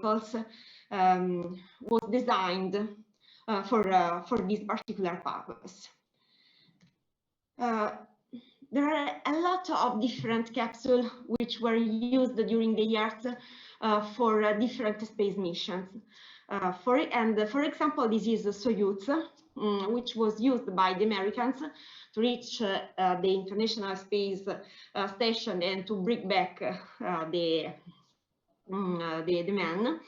vehicles was designed for this particular purpose. There are a lot of different capsules which were used during the years for different space missions. For example, this is Soyuz, which was used by the Americans to reach the International Space Station and to bring back the man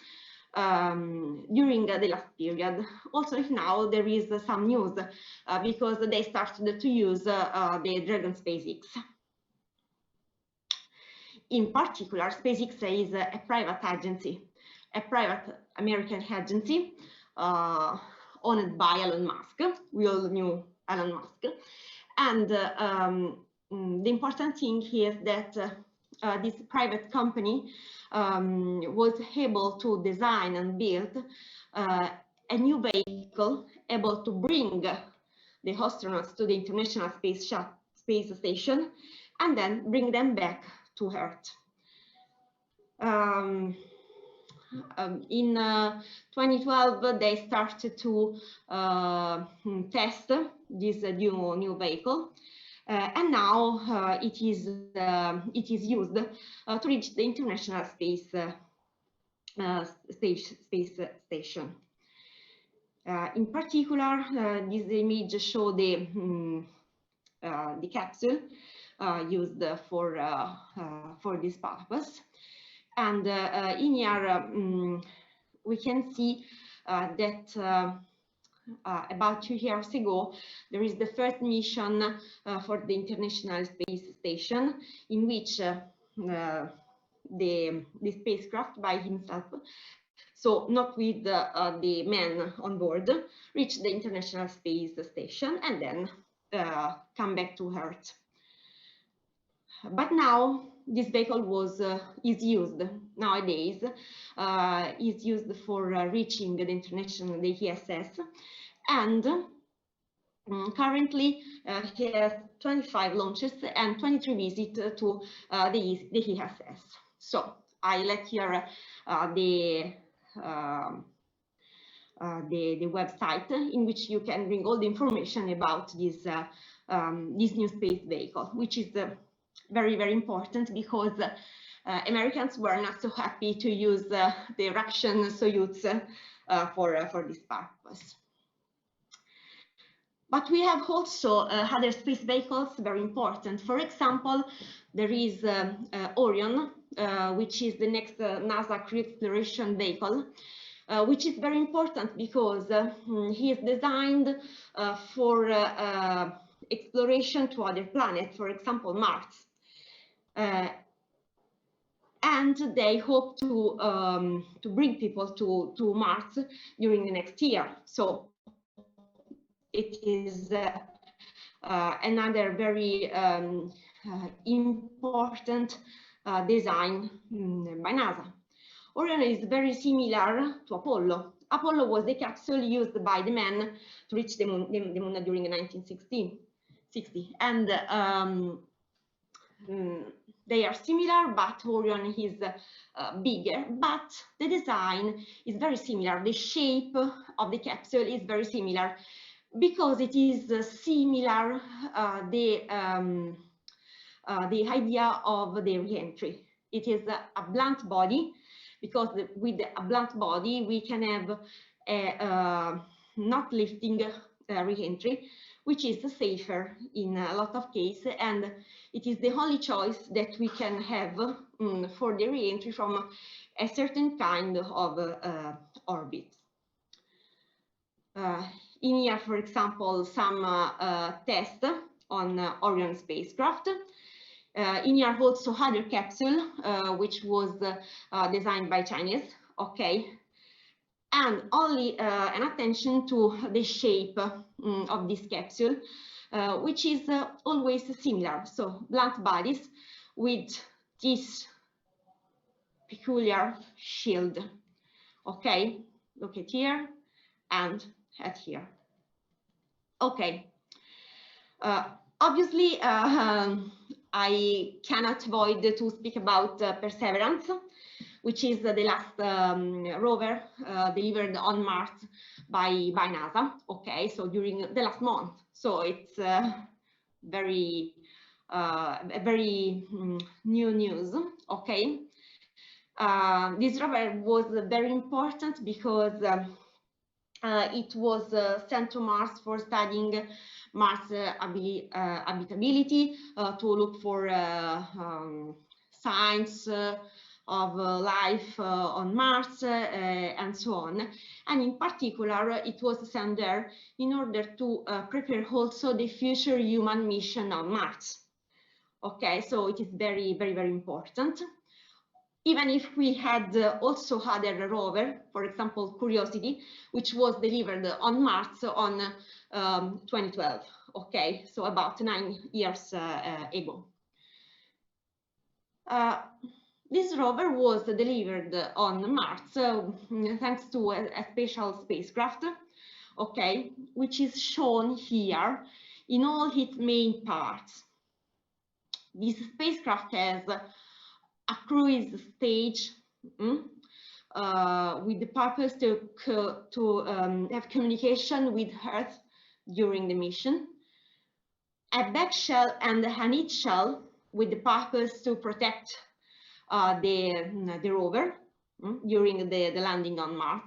during the last period. Also, now there is some news because they started to use the Dragon SpaceX. In particular, SpaceX is a private agency, a private American agency owned by Elon Musk. We all knew Elon Musk. And the important thing is that this private company was able to design and build a new vehicle able to bring the astronauts to the International Space Station and then bring them back to Earth. In 2012, they started to test this new vehicle, and now it is used to reach the International Space Station. In particular, this image shows the capsule used for this purpose. And in here, we can see that about 2 years ago, there is the first mission for the International Space Station, in which the spacecraft by himself, so not with the man on board, reached the International Space Station and then come back to Earth. But now this vehicle is used nowadays, is used for reaching the ISS, and currently he has 25 launches and 23 visits to the ISS. So I let here the website in which you can bring all the information about this new space vehicle, which is very, very important because Americans were not so happy to use the Russian Soyuz for this purpose. But we have also other space vehicles very important. For example, there is Orion, which is the next NASA Crew Exploration Vehicle, which is very important because he is designed for exploration to other planets, for example, Mars. And they hope to bring people to Mars during the next year. So it is another very important design by NASA. Orion is very similar to Apollo. Apollo was the capsule used by the man to reach the moon during 1960. And they are similar, but Orion is bigger, but the design is very similar. The shape of the capsule is very similar because it is similar the idea of the re-entry. It is a blunt body, because with a blunt body we can have a not lifting re-entry, which is safer in a lot of cases, and it is the only choice that we can have for the re-entry from a certain kind of orbit. In here, for example, some tests on Orion spacecraft. In here also other capsule, which was designed by Chinese, okay, and only an attention to the shape of this capsule, which is always similar. So blunt bodies with this peculiar shield. Okay, look at here and at here. Okay, obviously I cannot avoid to speak about Perseverance, which is the last rover delivered on Mars by NASA. Okay, so during the last month. So it's very new news. Okay, this rover was very important because it was sent to Mars for studying Mars habitability, to look for signs of life on Mars and so on. And in particular, it was sent there in order to prepare also the future human mission on Mars. Okay, so it is very important. Even if we had also other rover, for example, Curiosity, which was delivered on Mars on 2012. Okay, so about 9 years ago. This rover was delivered on Mars thanks to a special spacecraft, okay, which is shown here in all its main parts. This spacecraft has a cruise stage with the purpose to have communication with Earth during the mission, a back shell and a heat shell with the purpose to protect the rover during the landing on Mars,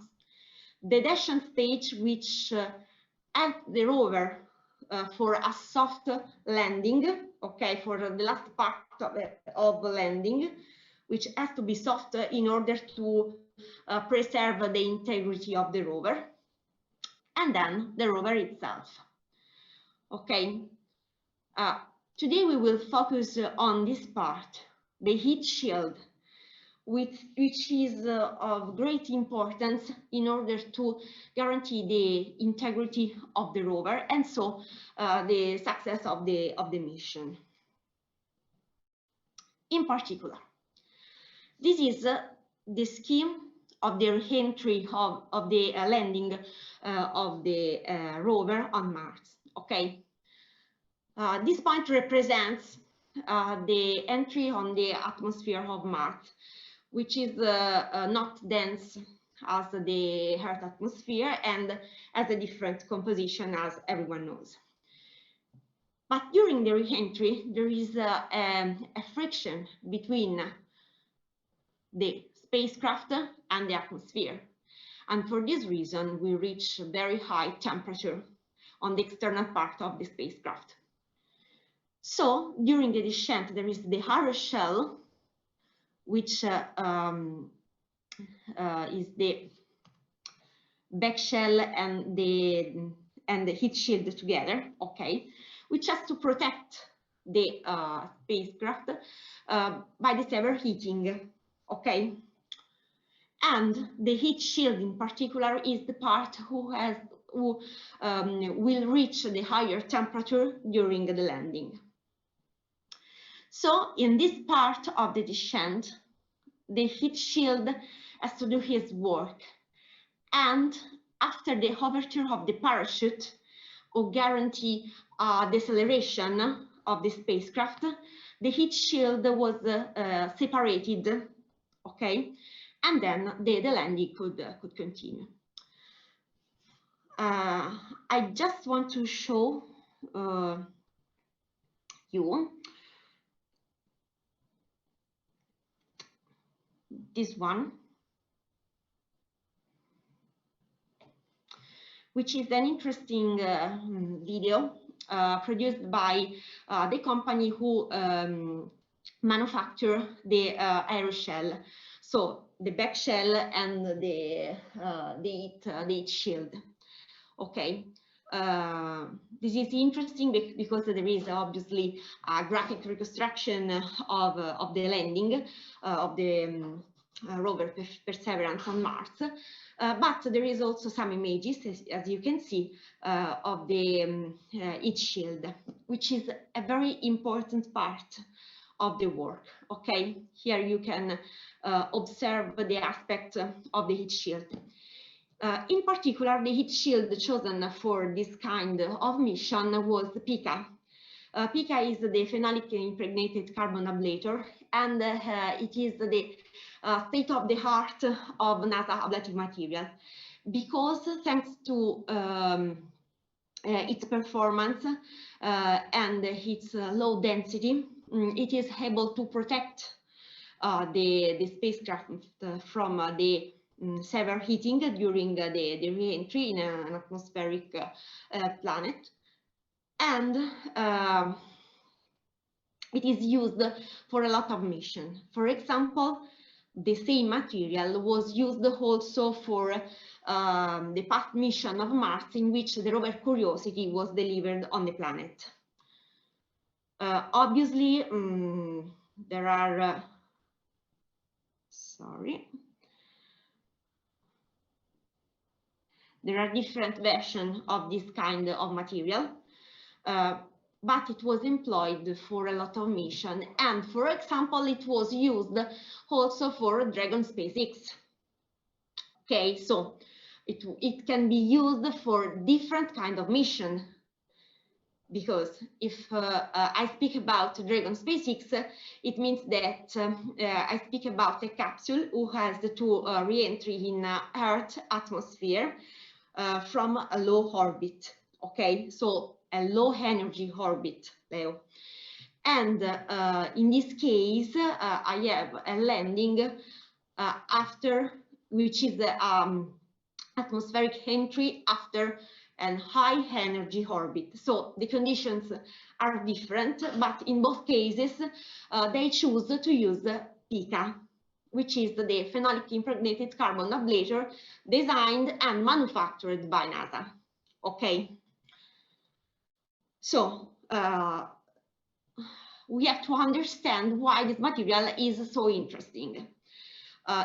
the descent stage which helped the rover for a soft landing, okay, for the last part of landing, which has to be soft in order to preserve the integrity of the rover, and then the rover itself. Okay, today we will focus on this part, the heat shield, which is of great importance in order to guarantee the integrity of the rover and so the success of the mission. In particular, this is the scheme of the re-entry of the landing of the rover on Mars. Okay, this point represents the entry on the atmosphere of Mars, which is not dense as the Earth atmosphere and has a different composition, as everyone knows. But during the re-entry, there is a friction between the spacecraft and the atmosphere. And for this reason, we reach very high temperature on the external part of the spacecraft. So during the descent, there is the aeroshell, which is the back shell and the heat shield together, okay, which has to protect the spacecraft by the severe heating, okay. And the heat shield in particular is the part who will reach the higher temperature during the landing. So in this part of the descent, the heat shield has to do his work. And after the overture of the parachute, or guarantee deceleration of the spacecraft, the heat shield was separated, okay, and then the landing could continue. I just want to show you this one, which is an interesting video produced by the company who manufacture the aeroshell, so the back shell and the heat shield. Okay, this is interesting because there is obviously a graphic reconstruction of the landing of the rover Perseverance on Mars, but there is also some images, as you can see, of the heat shield, which is a very important part of the work. Okay, here you can observe the aspect of the heat shield. In particular, the heat shield chosen for this kind of mission was PICA. PICA is the phenolic impregnated carbon ablator, and it is the state of the art of NASA ablative material, because thanks to its performance and its low density, it is able to protect the spacecraft from the severe heating during the re-entry in an atmospheric planet. And it is used for a lot of missions. For example, the same material was used also for the past mission of Mars, in which the rover Curiosity was delivered on the planet. Obviously, there are there are different versions of this kind of material, but it was employed for a lot of missions. And for example, it was used also for Dragon SpaceX. Okay, so it can be used for different kind of mission. Because if I speak about Dragon SpaceX, it means that I speak about a capsule who has to re-entry in Earth atmosphere from a low orbit. Okay, so a low energy orbit, Leo. And in this case, I have a landing after, which is the atmospheric entry after and high energy orbit. So the conditions are different, but in both cases, they choose to use PICA, which is the phenolic impregnated carbon ablator designed and manufactured by NASA. Okay. So we have to understand why this material is so interesting.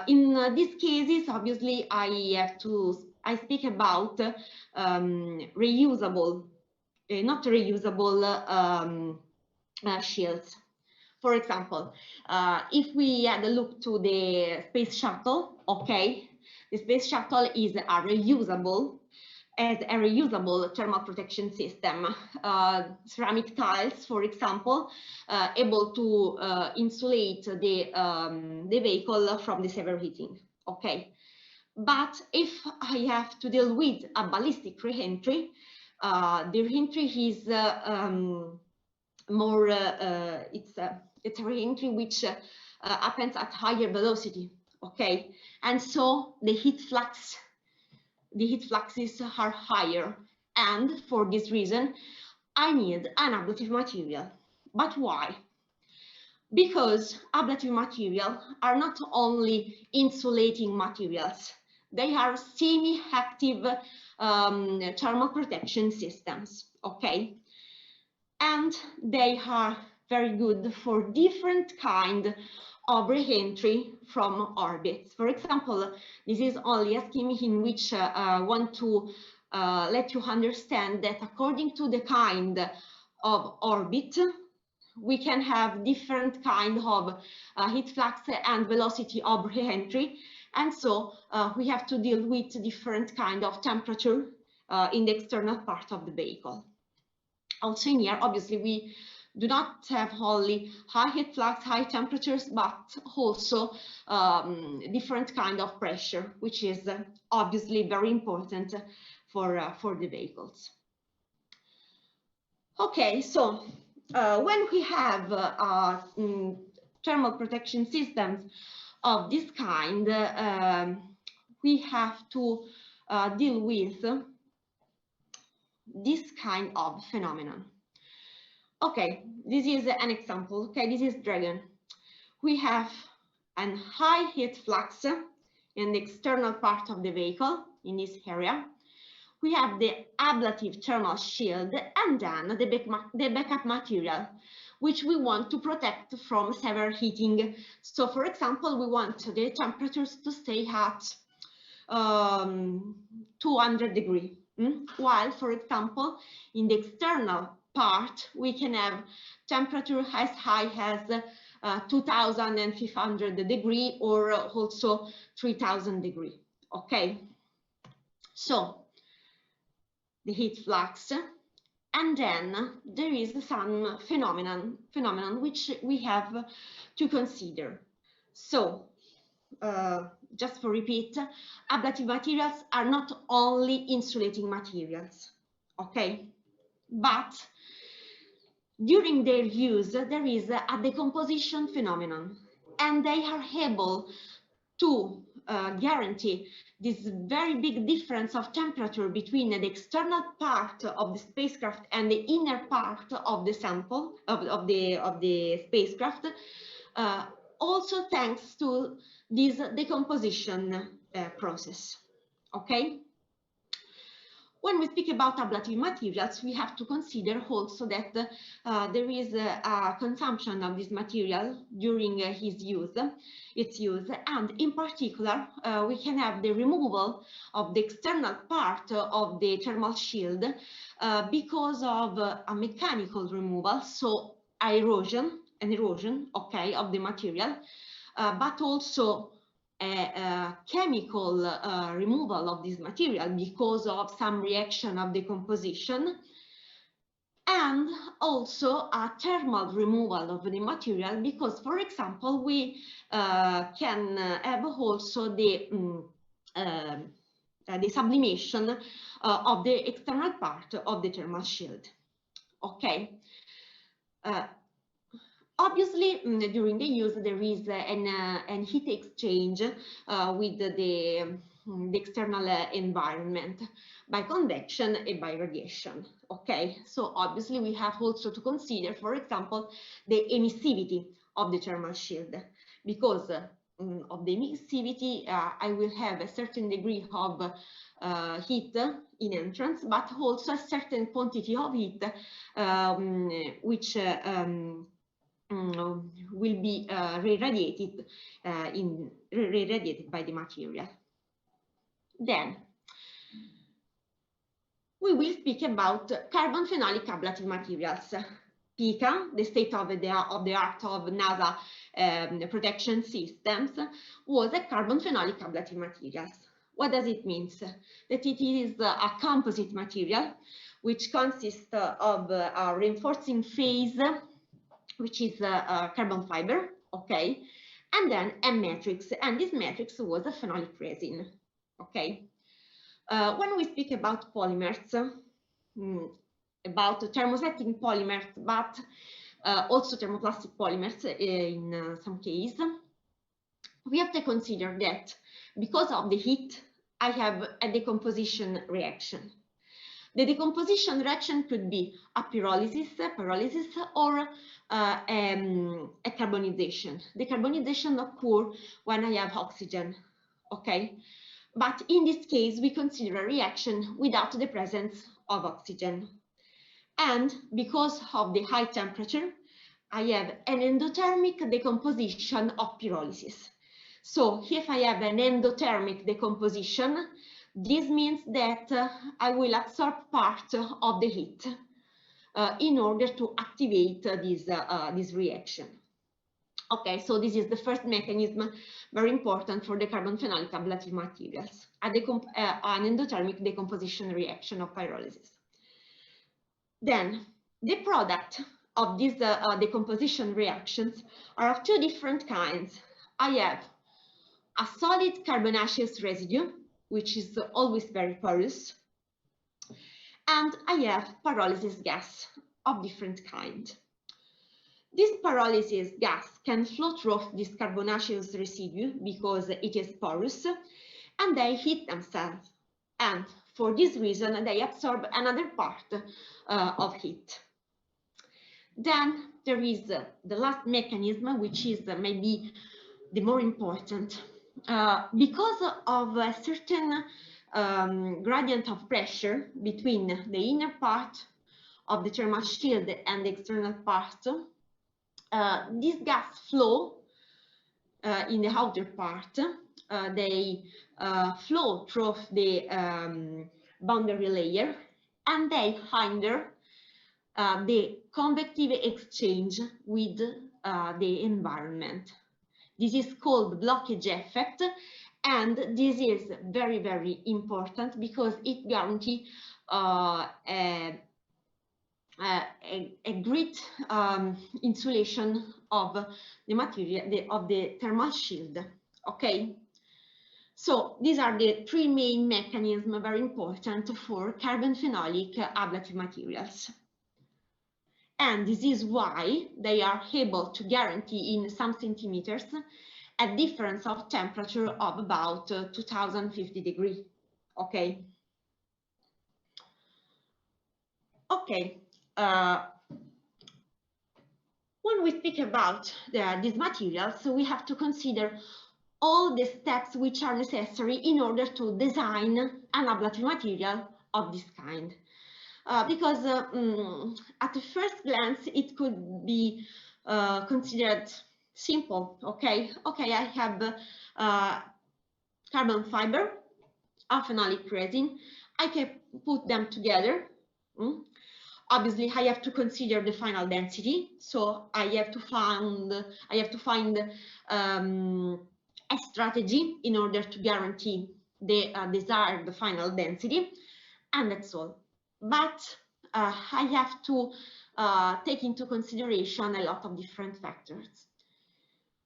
In these cases, obviously, I speak about reusable, not reusable shields. For example, if we had a look to the space shuttle, okay, the space shuttle is has a reusable thermal protection system. Ceramic tiles, for example, able to insulate the vehicle from the severe heating. Okay, but if I have to deal with a ballistic re-entry, the re-entry is more. It's a re-entry which happens at higher velocity. Okay, and so the heat fluxes are higher, and for this reason I need an ablative material. But why? Because ablative materials are not only insulating materials, they are semi-active thermal protection systems, okay? And they are very good for different kind of re-entry from orbits. For example, this is only a scheme in which I want to let you understand that according to the kind of orbit, we can have different kind of heat flux and velocity of re-entry, and so we have to deal with different kind of temperature in the external part of the vehicle. Also in here, obviously, we do not have only high heat flux, high temperatures, but also different kind of pressure, which is obviously very important for the vehicles. Okay, so when we have thermal protection systems of this kind, we have to deal with this kind of phenomenon. Okay, this is an example. Okay, this is Dragon. We have a high heat flux in the external part of the vehicle in this area. We have the ablative thermal shield and then the backup material, which we want to protect from severe heating. So, for example, we want the temperatures to stay at 200 degrees. While, for example, in the external part, we can have temperature as high as 2500 degrees or also 3000 degrees. Okay, so the heat flux And then there is some phenomenon which we have to consider. So, just for repeat, ablative materials are not only insulating materials, okay? But during their use, there is a decomposition phenomenon, and they are able to guarantee this very big difference of temperature between the external part of the spacecraft and the inner part of the sample of the spacecraft, also thanks to this decomposition process. Okay. When we speak about ablative materials, we have to consider also that there is a consumption of this material during its use, and in particular, we can have the removal of the external part of the thermal shield because of a mechanical removal, so an erosion, okay, of the material, but also a chemical removal of this material because of some reaction of decomposition, and also a thermal removal of the material because, for example, we can have also the sublimation of the external part of the thermal shield. Okay. Obviously, during the use, there is an heat exchange with the external environment by convection and by radiation. Okay, so obviously we have also to consider, for example, the emissivity of the thermal shield, because of the emissivity, I will have a certain degree of heat in entrance, but also a certain quantity of heat which will be re-radiated by the material. Then we will speak about carbon phenolic ablative materials. PICA, the state of the art of NASA protection systems, was a carbon phenolic ablative materials. What does it mean? That it is a composite material which consists of a reinforcing phase, which is carbon fiber, okay, and then a matrix, and this matrix was a phenolic resin, okay. When we speak about polymers, about thermosetting polymers, but also thermoplastic polymers in some case, we have to consider that because of the heat, I have a decomposition reaction. The decomposition reaction could be a pyrolysis, or a carbonization. The carbonization occurs when I have oxygen, okay? But in this case, we consider a reaction without the presence of oxygen. And because of the high temperature, I have an endothermic decomposition of pyrolysis. So if I have an endothermic decomposition, this means that I will absorb part of the heat in order to activate this reaction. Okay, so this is the first mechanism, very important for the carbon phenolic ablative materials, an endothermic decomposition reaction of pyrolysis. Then, the product of these decomposition reactions are of two different kinds. I have a solid carbonaceous residue, which is always very porous, and I have pyrolysis gas of different kind. This pyrolysis gas can flow through this carbonaceous residue because it is porous, and they heat themselves, and for this reason they absorb another part of heat. Then there is the last mechanism, which is maybe the more important. Because of a certain gradient of pressure between the inner part of the thermal shield and the external part, this gas flow in the outer part. They flow through the boundary layer, and they hinder the convective exchange with the environment. This is called blockage effect, and this is very, very important because it guarantees a a great insulation of the material, of the thermal shield. Okay, so these are the three main mechanisms very important for carbon phenolic ablative materials. And this is why they are able to guarantee in some centimeters a difference of temperature of about 2050 degrees. Okay. Okay. When we speak about these materials, we have to consider all the steps which are necessary in order to design an ablative material of this kind. Because at the first glance, it could be considered simple. Okay, I have carbon fiber, a phenolic resin. I can put them together. Obviously, I have to consider the final density, so I have to find a strategy in order to guarantee the desired final density, and that's all. But I have to take into consideration a lot of different factors.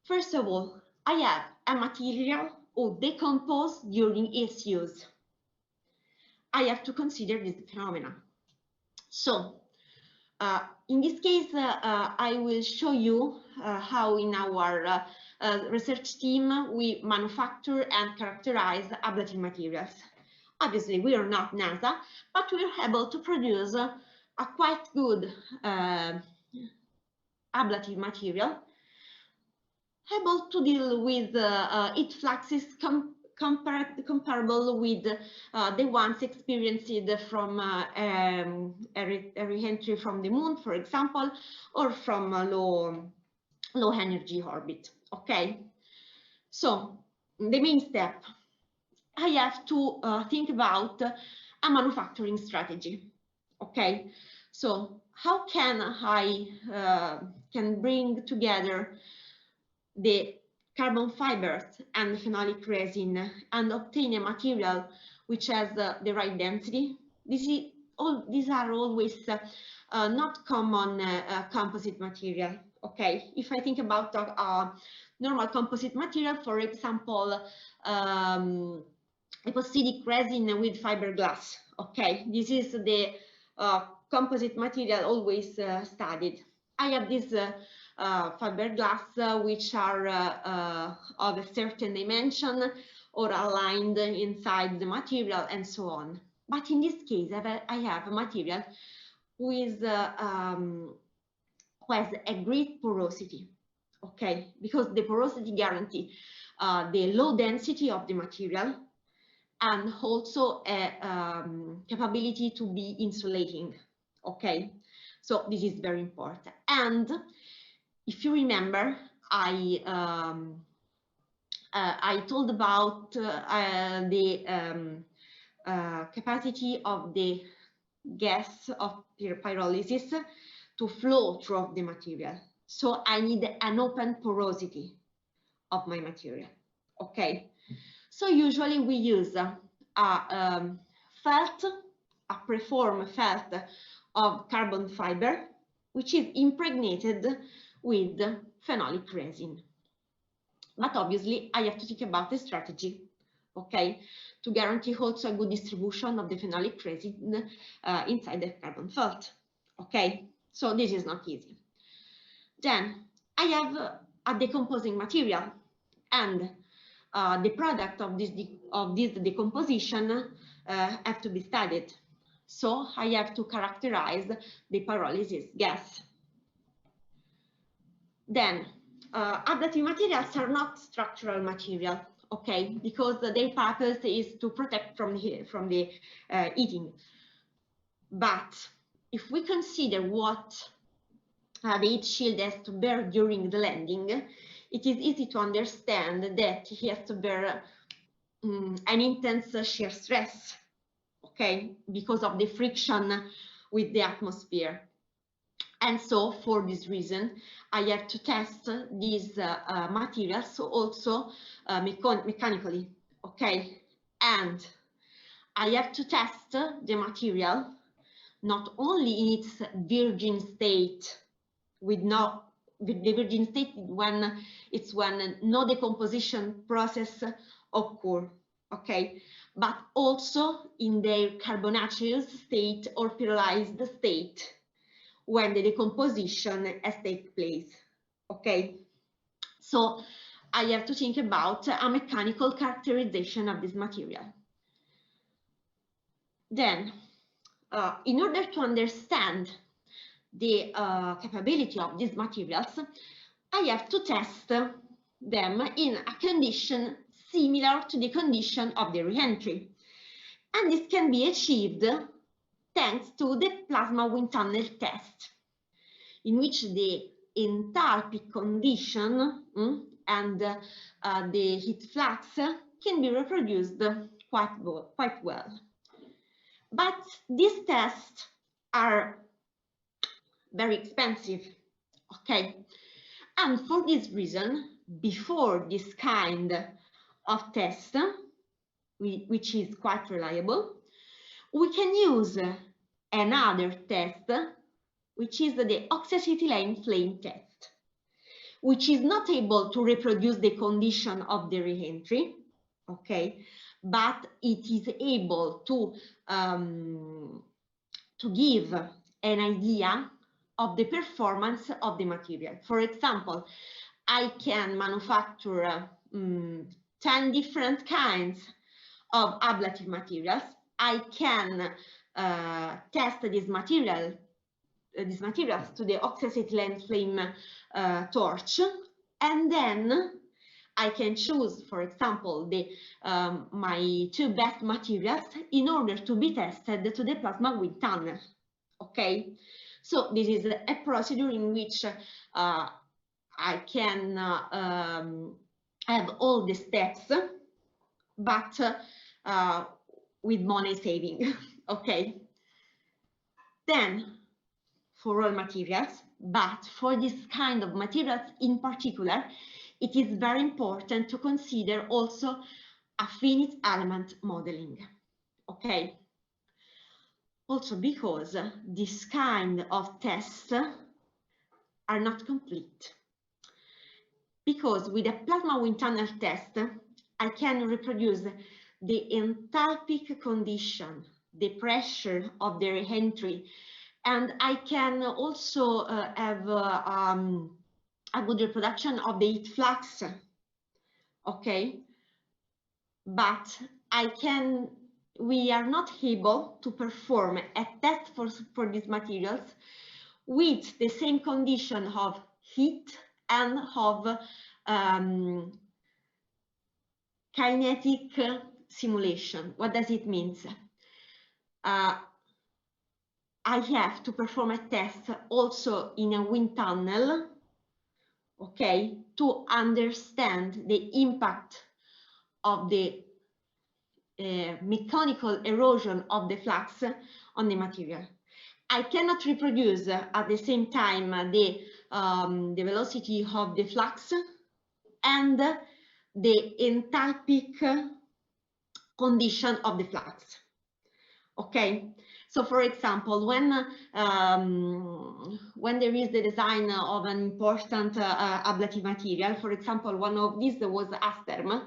First of all, I have a material who decomposes during its use. I have to consider this phenomena. So, in this case, I will show you how in our research team we manufacture and characterize ablative materials. Obviously, we are not NASA, but we are able to produce a quite good ablative material, able to deal with heat fluxes comparable with the ones experienced from a re-entry from the moon, for example, or from a low energy orbit. Okay, so the main step, I have to think about a manufacturing strategy. Okay, so how can I can bring together the carbon fibers and the phenolic resin and obtain a material which has the right density? These are always not common composite material. Okay, if I think about normal composite material, for example, epoxidic resin with fiberglass. Okay, this is the composite material always studied. I have this fiberglass which are of a certain dimension or aligned inside the material and so on. But in this case, I have a material with who has a great porosity. Okay, because the porosity guarantees the low density of the material and also a capability to be insulating. Okay, so this is very important. And if you remember, I told about the capacity of the gas of pyrolysis to flow through the material. So I need an open porosity of my material. Okay, so usually we use a felt, a preformed felt of carbon fiber, which is impregnated with phenolic resin. But obviously, I have to think about the strategy, okay, to guarantee also a good distribution of the phenolic resin inside the carbon felt, okay? So this is not easy. Then I have a decomposing material, and the product of this decomposition have to be studied. So I have to characterize the pyrolysis gas. Then ablative materials are not structural material, okay, because their purpose is to protect from the heating. But if we consider what the heat shield has to bear during the landing, it is easy to understand that he has to bear an intense shear stress, okay, because of the friction with the atmosphere. And so for this reason, I have to test these materials also mechanically, okay? And I have to test the material not only in its virgin state, with the virgin state when no decomposition process occur, okay, but also in their carbonaceous state or pyrolyzed state when the decomposition has taken place, okay. So I have to think about a mechanical characterization of this material. Then, in order to understand the capability of these materials, I have to test them in a condition similar to the condition of the re-entry. And this can be achieved thanks to the plasma wind tunnel test, in which the enthalpy condition and the heat flux can be reproduced quite well. But these tests are very expensive, okay? And for this reason, before this kind of test, which is quite reliable, we can use another test, which is the oxyacetylene flame test, which is not able to reproduce the condition of the re-entry, okay, but it is able to give an idea of the performance of the material. For example, I can manufacture 10 different kinds of ablative materials. I can test these materials to the oxyacetylene flame torch, and then I can choose, for example, my 2 best materials in order to be tested to the plasma wind tunnel. Okay, so this is a procedure in which I can have all the steps, but with money saving. Okay. Then, for all materials, but for this kind of materials in particular, it is very important to consider also a finite element modeling. Okay. Also because this kind of tests are not complete. Because with a plasma wind tunnel test, I can reproduce the enthalpic condition, the pressure of the re-entry, and I can also have a good reproduction of the heat flux, okay? But we are not able to perform a test for these materials with the same condition of heat and of kinetic simulation. What does it mean? I have to perform a test also in a wind tunnel, okay, to understand the impact of the mechanical erosion of the flux on the material. I cannot reproduce at the same time the velocity of the flux and the enthalpic condition of the flux. Okay, so for example, when there is the design of an important ablative material, for example, one of these was Asterm,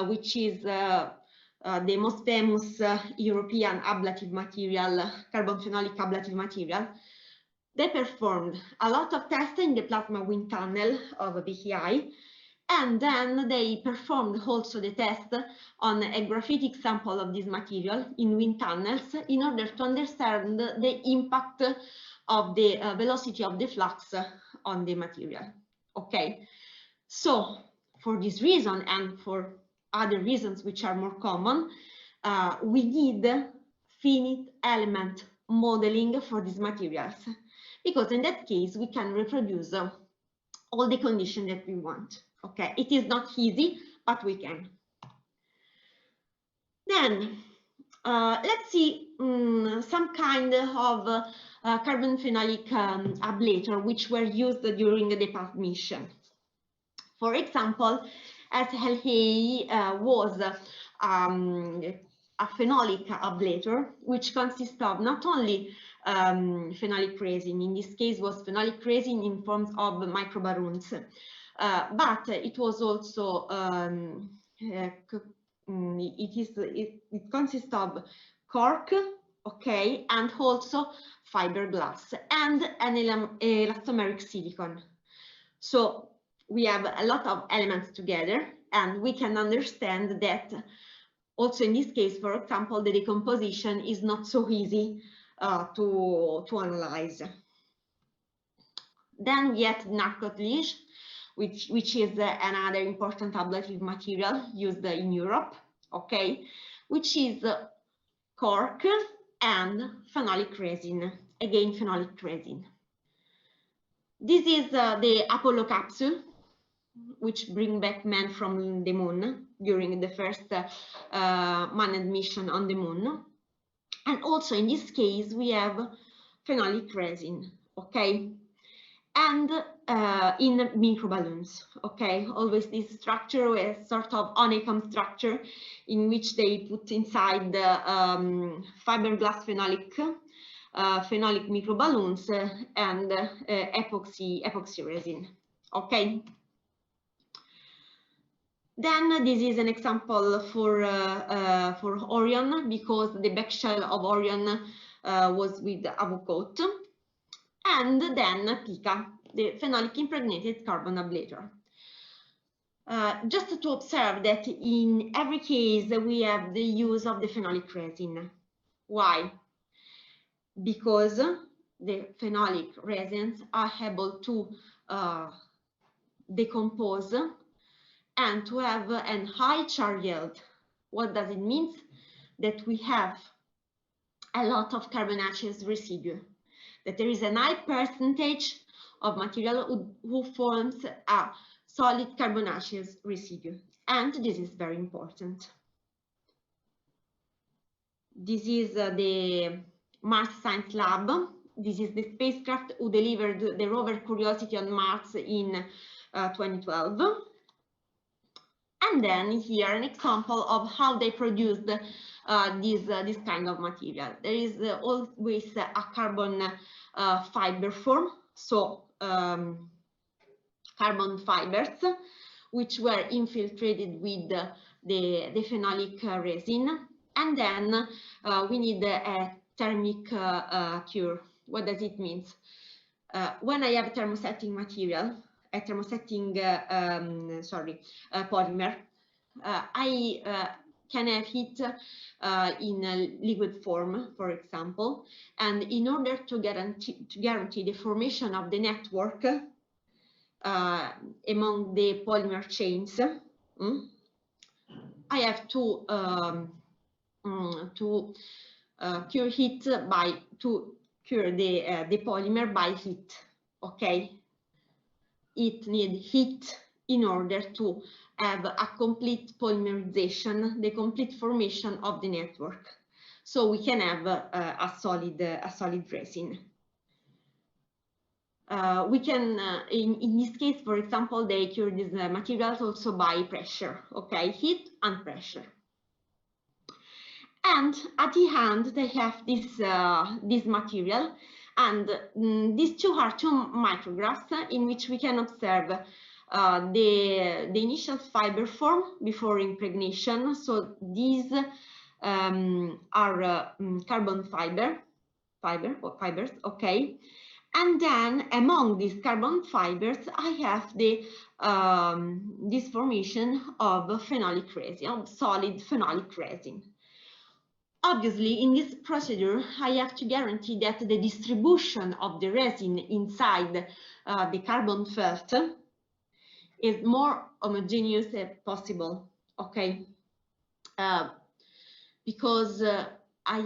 which is the most famous European ablative material, carbon phenolic ablative material. They performed a lot of tests in the plasma wind tunnel of BKI, and then they performed also the test on a graphitic sample of this material in wind tunnels in order to understand the impact of the velocity of the flux on the material. Okay, so for this reason and for other reasons which are more common, we need finite element modeling for these materials, because in that case we can reproduce all the conditions that we want. Okay, it is not easy, but we can. Then let's see some kind of carbon phenolic ablator which were used during the past mission. For example, SLA was a phenolic ablator, which consists of not only phenolic resin, in this case was phenolic resin in forms of microballoons, but it was also it consists of cork, okay, and also fiberglass and an elastomeric silicone. So we have a lot of elements together, and we can understand that also in this case, for example, the decomposition is not so easy to analyze. Then we have narcotige, which is another important ablative material used in Europe, okay, which is cork and phenolic resin, again phenolic resin. This is the Apollo capsule, which bring back men from the moon during the first manned mission on the moon. And also in this case, we have phenolic resin, okay? And in microballoons, okay? Always this structure is sort of honeycomb structure in which they put inside the fiberglass phenolic microballoons and epoxy resin, okay? Then this is an example for Orion, because the back shell of Orion was with avocot. And then Pica, the phenolic impregnated carbon ablator. Just to observe that in every case we have the use of the phenolic resin. Why? Because the phenolic resins are able to decompose and to have a high char yield. What does it mean? That we have a lot of carbonaceous residue, that there is a high percentage of material who forms a solid carbonaceous residue, and this is very important. This is the Mars Science Lab. This is the spacecraft who delivered the rover Curiosity on Mars in 2012. And then here an example of how they produced this kind of material. There is always a carbon fiber form, so carbon fibers, which were infiltrated with the phenolic resin. And then we need a thermic cure. What does it mean? When I have a thermosetting material, a thermosetting polymer, I can have heat in a liquid form, for example, and in order to guarantee the formation of the network among the polymer chains, I have to cure the polymer by heat, okay? It needs heat in order to have a complete polymerization, the complete formation of the network, so we can have a solid resin. We can, in this case, for example, they cure these materials also by pressure, okay, heat and pressure. And at the end, they have this material, and these two are two micrographs in which we can observe the initial fiber form before impregnation. So these are carbon fibers, okay. And then among these carbon fibers, I have this formation of phenolic resin, of solid phenolic resin. Obviously, in this procedure, I have to guarantee that the distribution of the resin inside the carbon felt is more homogeneous as possible, okay? Because I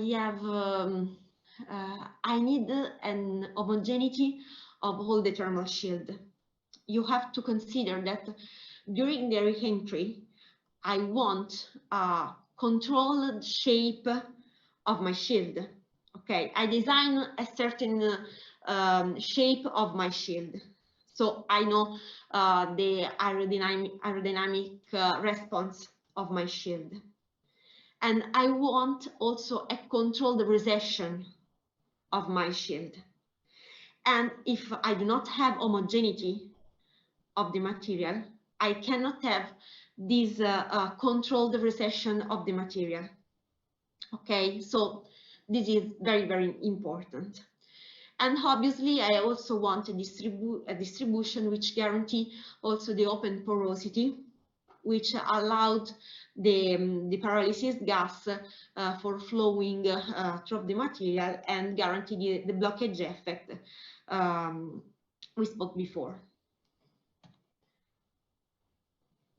need an homogeneity of all the thermal shield. You have to consider that during the re-entry, I want a controlled shape of my shield. Okay, I design a certain shape of my shield, so I know the aerodynamic response of my shield. And I want also a controlled recession of my shield. And if I do not have homogeneity of the material, I cannot have this controlled recession of the material. Okay, so this is very, very important. And obviously, I also want a distribution which guarantee also the open porosity, which allowed the pyrolysis gas for flowing through the material and guarantee the blockage effect we spoke before.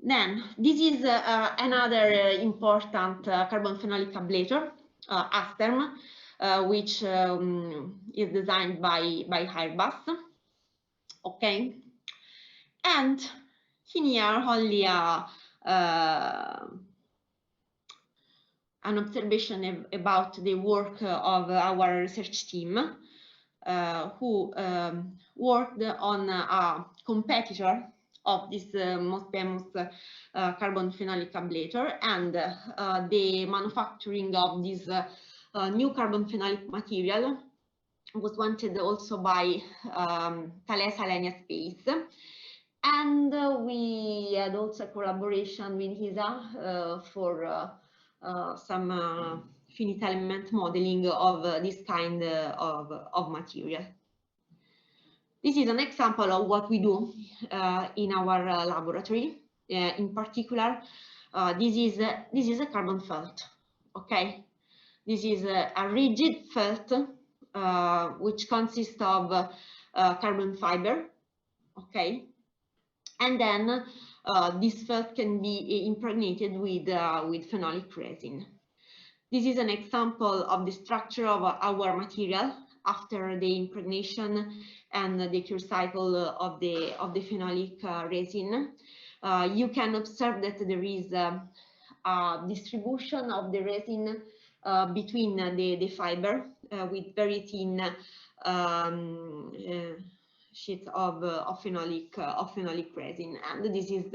Then, this is another important carbon phenolic ablator, Asterm, which is designed by Airbus. Okay, and in here only an observation about the work of our research team, who worked on a competitor of this most famous carbon phenolic ablator, and the manufacturing of this new carbon phenolic material was wanted also by Thales Alenia Space. And we had also a collaboration with HISA for some finite element modeling of this kind of material. This is an example of what we do in our laboratory. In particular, this is a carbon felt. Okay, this is a rigid felt which consists of carbon fiber. Okay, and then this felt can be impregnated with phenolic resin. This is an example of the structure of our material after the impregnation and the cure cycle of the phenolic resin. You can observe that there is a distribution of the resin between the fiber with very thin sheets of phenolic resin, and this is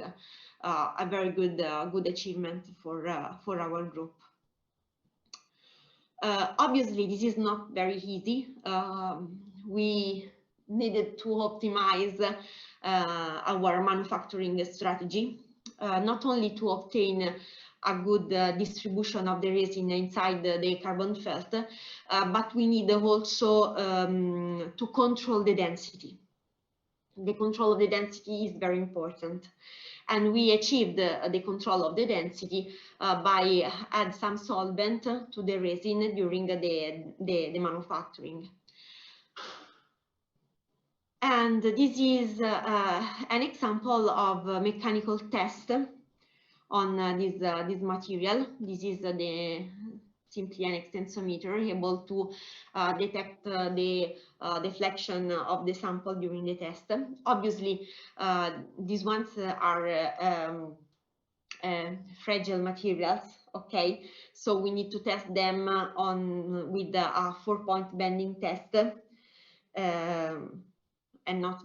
a very good achievement for our group. Obviously, this is not very easy. We needed to optimize our manufacturing strategy, not only to obtain a good distribution of the resin inside the carbon felt, but we need also to control the density. The control of the density is very important. And we achieved the control of the density by add some solvent to the resin during the manufacturing. And this is an example of a mechanical test on this material. This is simply an extensometer able to detect the deflection of the sample during the test. Obviously, these ones are fragile materials, okay? So we need to test them with a 4-point bending test, and not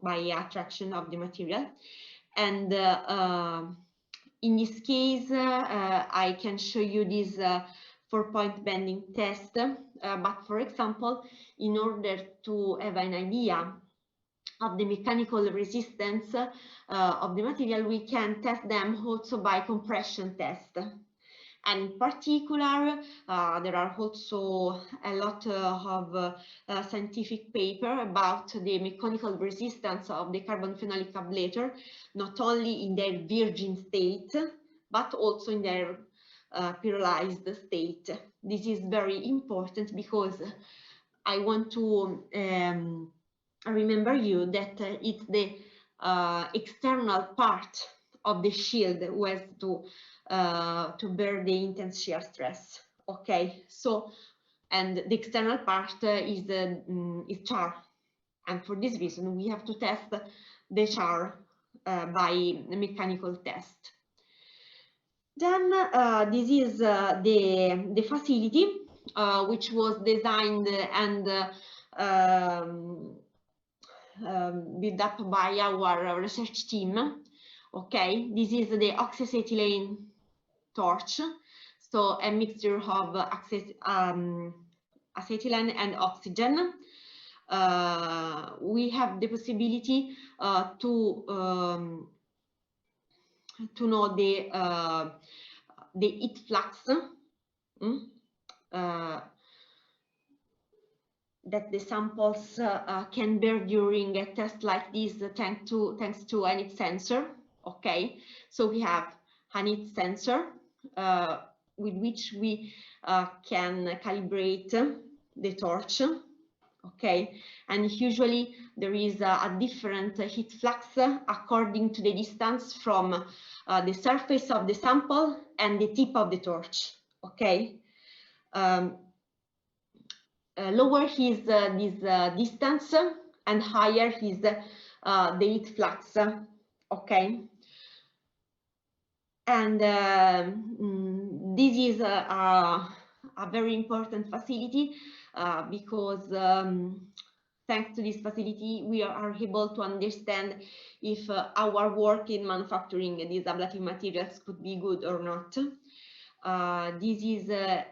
by attraction of the material. And in this case, I can show you this 4-point bending test, but for example, in order to have an idea of the mechanical resistance of the material, we can test them also by compression test. And in particular, there are also a lot of scientific paper about the mechanical resistance of the carbon phenolic ablator, not only in their virgin state, but also in their pyrolyzed state. This is very important because I want to remember you that it's the external part of the shield who has to bear the intense shear stress. Okay, so, and the external part is char, and for this reason we have to test the char by mechanical test. Then this is the facility which was designed and built up by our research team. Okay, this is the oxyacetylene torch so a mixture of acetylene and oxygen. We have the possibility to know the heat flux that the samples can bear during a test like this, thanks to a heat sensor. Okay, so we have a heat sensor with which we can calibrate the torch. Okay, and usually there is a different heat flux according to the distance from the surface of the sample and the tip of the torch. Okay, lower is this distance and higher is the heat flux. Okay, and this is a very important facility because thanks to this facility, we are able to understand if our work in manufacturing these ablative materials could be good or not. This is a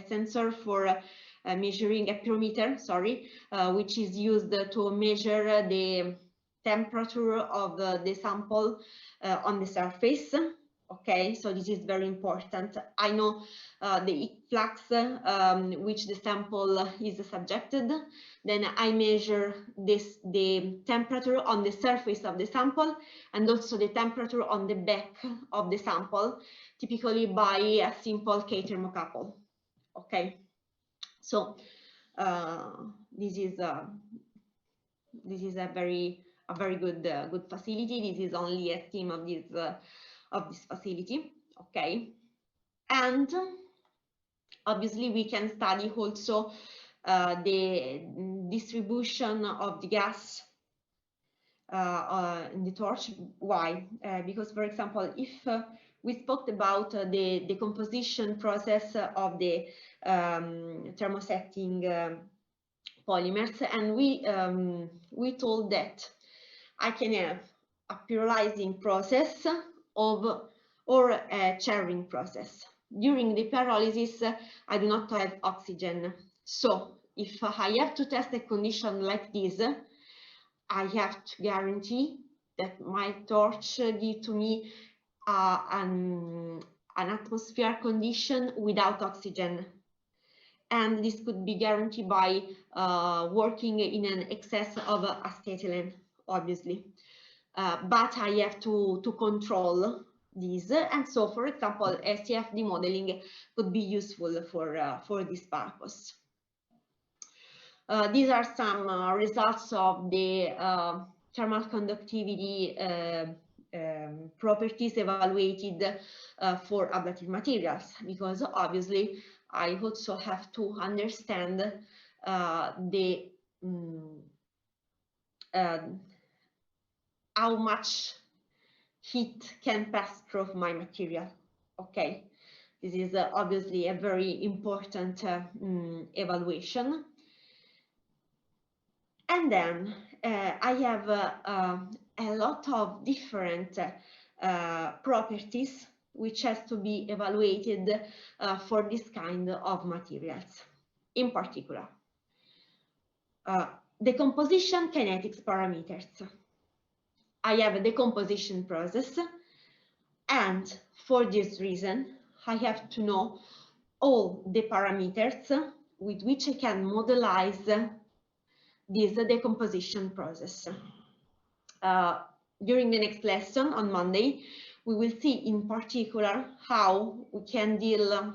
sensor for measuring a pyrometer, sorry, which is used to measure the temperature of the sample on the surface. Okay, so this is very important. I know the heat flux which the sample is subjected. Then I measure the temperature on the surface of the sample and also the temperature on the back of the sample, typically by a simple K-thermocouple. Okay, so this is a very good facility. This is only a team of this facility. Okay, and obviously we can study also the distribution of the gas in the torch. Why? Because, for example, if we spoke about the decomposition process of the thermosetting polymers, and we told that I can have a pyrolyzing process or a charring process. During the pyrolysis, I do not have oxygen. So if I have to test a condition like this, I have to guarantee that my torch gives to me an atmosphere condition without oxygen. And this could be guaranteed by working in an excess of acetylene, obviously. But I have to control this, and so, for example, CFD modeling could be useful for this purpose. These are some results of the thermal conductivity properties evaluated for ablative materials, because obviously I also have to understand how much heat can pass through my material. Okay, this is obviously a very important evaluation. And then I have a lot of different properties which has to be evaluated for this kind of materials. In particular, the composition kinetics parameters. I have a decomposition process, and for this reason, I have to know all the parameters with which I can modelize this decomposition process. During the next lesson on Monday, we will see in particular how we can deal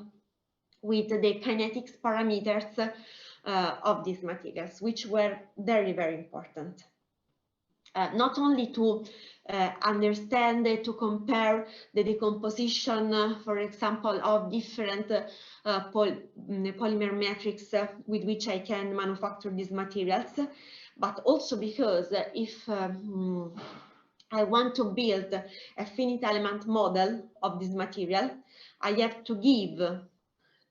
with the kinetics parameters of these materials, which were very, very important. Not only to understand, to compare the decomposition, for example, of different polymer metrics with which I can manufacture these materials, but also because if I want to build a finite element model of this material, I have to give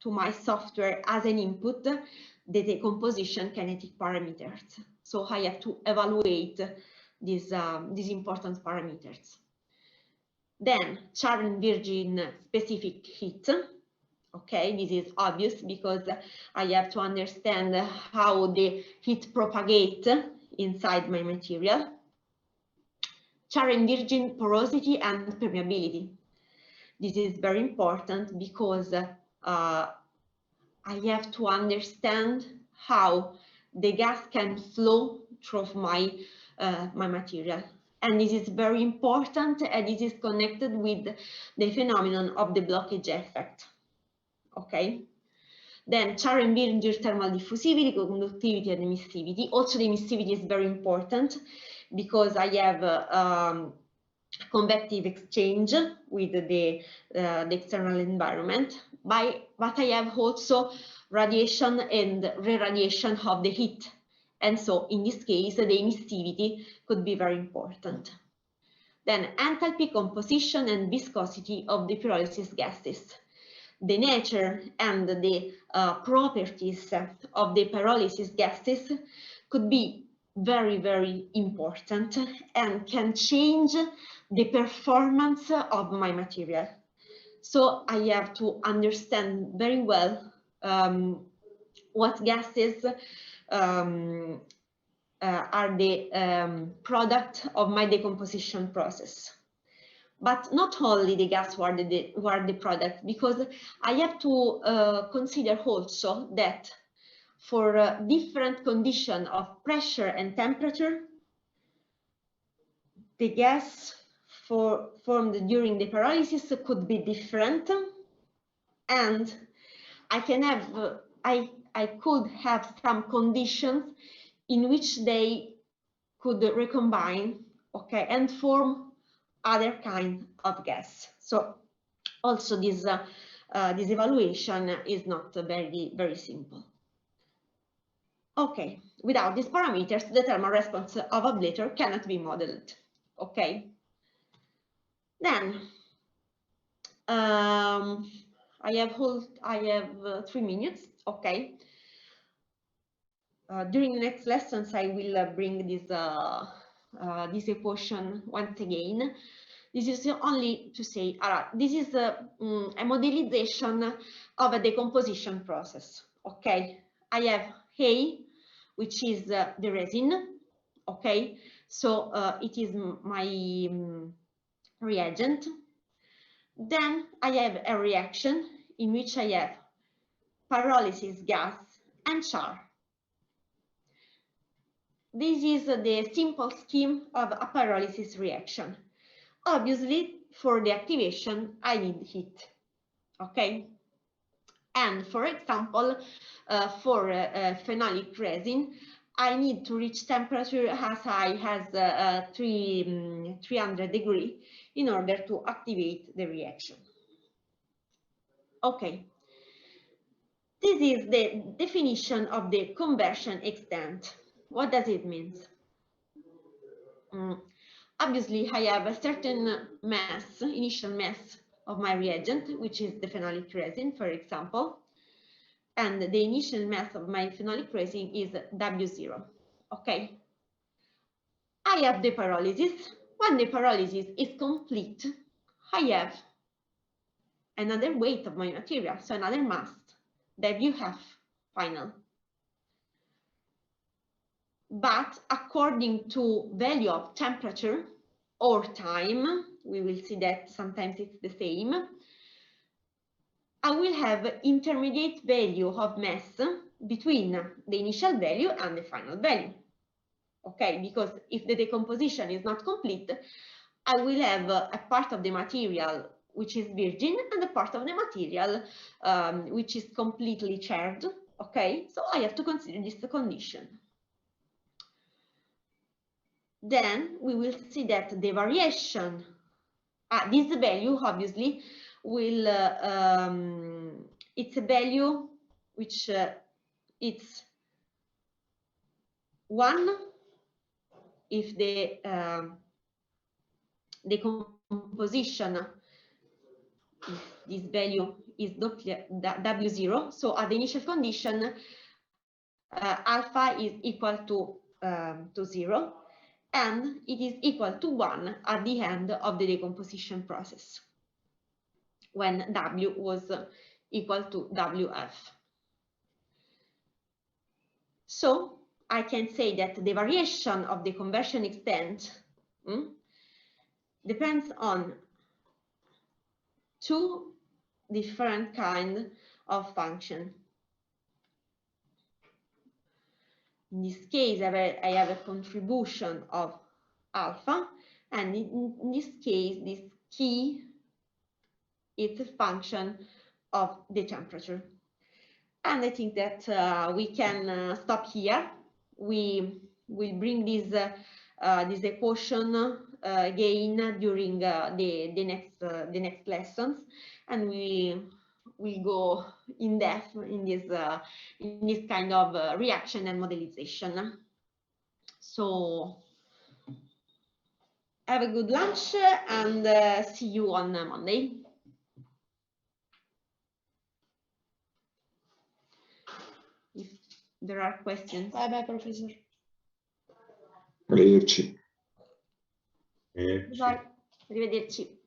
to my software as an input the decomposition kinetic parameters. So I have to evaluate these important parameters. Then char and virgin specific heat. Okay, this is obvious because I have to understand how the heat propagates inside my material. Char and virgin porosity and permeability. This is very important because I have to understand how the gas can flow through my material. And this is very important, and this is connected with the phenomenon of the blockage effect. Okay. Then char and virgin thermal diffusivity, conductivity, and emissivity. Also, the emissivity is very important because I have convective exchange with the external environment, but I have also radiation and re-radiation of the heat. And so in this case, the emissivity could be very important. Then enthalpy, composition, and viscosity of the pyrolysis gases. The nature and the properties of the pyrolysis gases could be very, very important and can change the performance of my material. So I have to understand very well what gases are the product of my decomposition process. But not only the gas were the product, because I have to consider also that for different conditions of pressure and temperature, the gas formed during the pyrolysis could be different, and I could have some conditions in which they could recombine, okay, and form other kind of gas. So also this evaluation is not very, very simple. Okay, without these parameters, the thermal response of a ablator cannot be modeled. Okay. Then I have 3 minutes. Okay. During the next lessons, I will bring this equation once again. This is only to say, this is a modelization of a decomposition process. Okay, I have A, which is the resin. Okay, so it is my reagent. Then I have a reaction in which I have pyrolysis gas and char. This is the simple scheme of a pyrolysis reaction. Obviously, for the activation, I need heat. Okay. And for example, for phenolic resin, I need to reach temperature as high as 300 degrees in order to activate the reaction. Okay. This is the definition of the conversion extent. What does it mean? Obviously, I have a certain mass, initial mass of my reagent, which is the phenolic resin, for example, and the initial mass of my phenolic resin is W0. Okay. I have the pyrolysis. When the pyrolysis is complete, I have another weight of my material, so another mass, WF final. But according to value of temperature or time, we will see that sometimes it's the same, I will have intermediate value of mass between the initial value and the final value. Okay, because if the decomposition is not complete, I will have a part of the material which is virgin and a part of the material which is completely charged. Okay, so I have to consider this condition. Then we will see that the variation, this value obviously will, it's a value which it's 1 if the decomposition, this value is W0, so at the initial condition alpha is equal to 0, and it is equal to 1 at the end of the decomposition process, when W was equal to WF. So I can say that the variation of the conversion extent depends on two different kinds of function. In this case, I have a contribution of alpha, and in this case, this key is a function of the temperature. And I think that we can stop here. We will bring this equation again during the next lessons, and we will go in depth in this kind of reaction and modelization. So have a good lunch and see you on Monday. If there are questions. Bye bye, Professor. Arrivederci. Bye. Arrivederci.